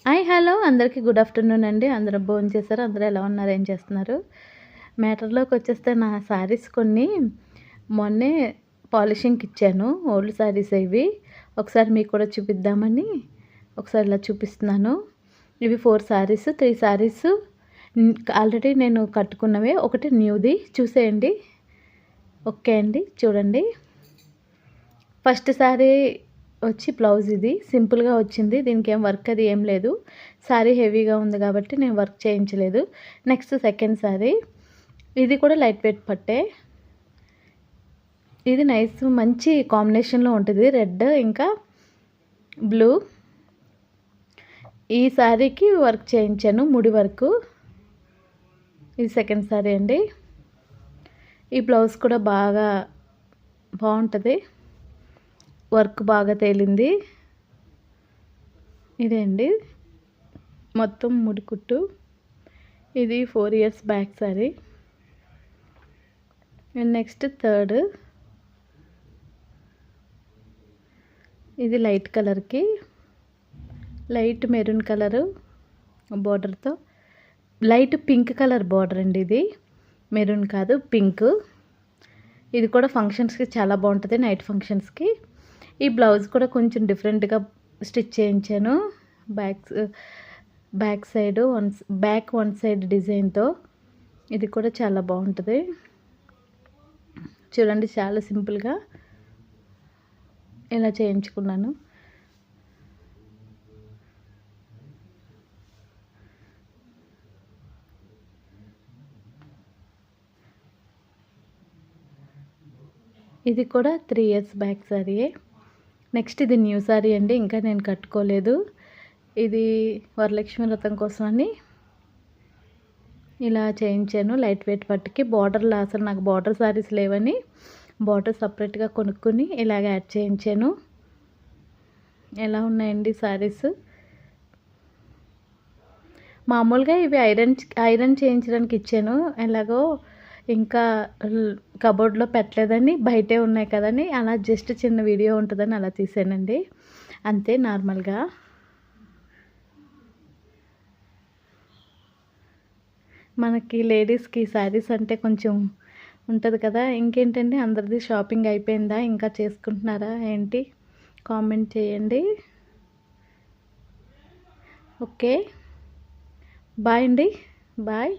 Hi hello అందరికీ good afternoon అండి. అందరూ భోంచేశారు. అందరూ ఎలా ఉన్నారు? ఏం చేస్తున్నారు? మ్యాటర్‌లోకి వచ్చేస్తే నా శారీస్ కొన్ని మొన్నే పాలిషింగ్‌కి ఇచ్చాను. ఓల్డ్ శారీస్ ఇవి. ఒకసారి మీకు కూడా చూపిద్దామని ఒకసారి ఇలా చూపిస్తున్నాను. ఇవి 4 శారీస్, 3 శారీస్ ఆల్రెడీ నేను కట్టుకున్నవే. ఒకటి న్యూది చూసేయండి. ఓకే అండి. చూడండి. ఫస్ట్ శారీ వచ్చి బ్లౌజ్ ఇది సింపుల్గా వచ్చింది. దీనికి ఏం వర్క్ అది ఏం లేదు. శారీ హెవీగా ఉంది కాబట్టి నేను వర్క్ చేయించలేదు. నెక్స్ట్ సెకండ్ శారీ ఇది కూడా లైట్ వెయిట్ పట్టే. ఇది నైస్ మంచి కాంబినేషన్లో ఉంటుంది. రెడ్ ఇంకా బ్లూ. ఈ శారీకి వర్క్ చేయించాను, ముడి వర్క్. ఇది సెకండ్ శారీ అండి. ఈ బ్లౌజ్ కూడా బాగుంటుంది. వర్క్ బాగా తేలింది. ఇదే అండి మొత్తం ముడికుట్టు. ఇది 4 years back sari. And next third ఇది లైట్ కలర్కి లైట్ మెరూన్ కలరు బార్డర్తో లైట్ పింక్ కలర్ బార్డర్ అండి. ఇది మెరూన్ కాదు, పింక్. ఇది కూడా ఫంక్షన్స్కి చాలా బాగుంటుంది, నైట్ ఫంక్షన్స్కి. ఈ బ్లౌజ్ కూడా కొంచెం డిఫరెంట్గా స్టిచ్ చేయించాను. బ్యాక్ సైడ్ వన్ సైడ్ డిజైన్తో. ఇది కూడా చాలా బాగుంటుంది. చూడండి, చాలా సింపుల్గా ఇలా చేయించుకున్నాను. ఇది కూడా 3 ఇయర్స్ బ్యాక్ సారీయే. నెక్స్ట్ ఇది న్యూ సారీ అండి, ఇంకా నేను కట్టుకోలేదు. ఇది వరలక్ష్మి వ్రతం కోసమని ఇలా చేయించాను లైట్ వెయిట్ పట్టుకి. బార్డర్లో అసలు నాకు బార్డర్ సారీస్ లేవని బార్డర్ సపరేట్గా కొనుక్కొని ఇలాగ యాడ్ చేయించాను. ఎలా ఉన్నాయండి సారీస్? మామూలుగా ఇవి ఐరన్ చేయించడానికి ఇచ్చాను. ఎలాగో ఇంకా కబోర్డ్లో పెట్టలేదని, బయటే ఉన్నాయి కదని అలా జస్ట్ చిన్న వీడియో ఉంటుందని అలా తీసానండి, అంతే నార్మల్గా. మనకి లేడీస్కి శారీస్ అంటే కొంచెం ఉంటుంది కదా. ఇంకేంటండి, అందరిది షాపింగ్ అయిపోయిందా? ఇంకా చేసుకుంటున్నారా ఏంటి? కామెంట్ చేయండి. ఓకే, బాయ్ అండి. బాయ్.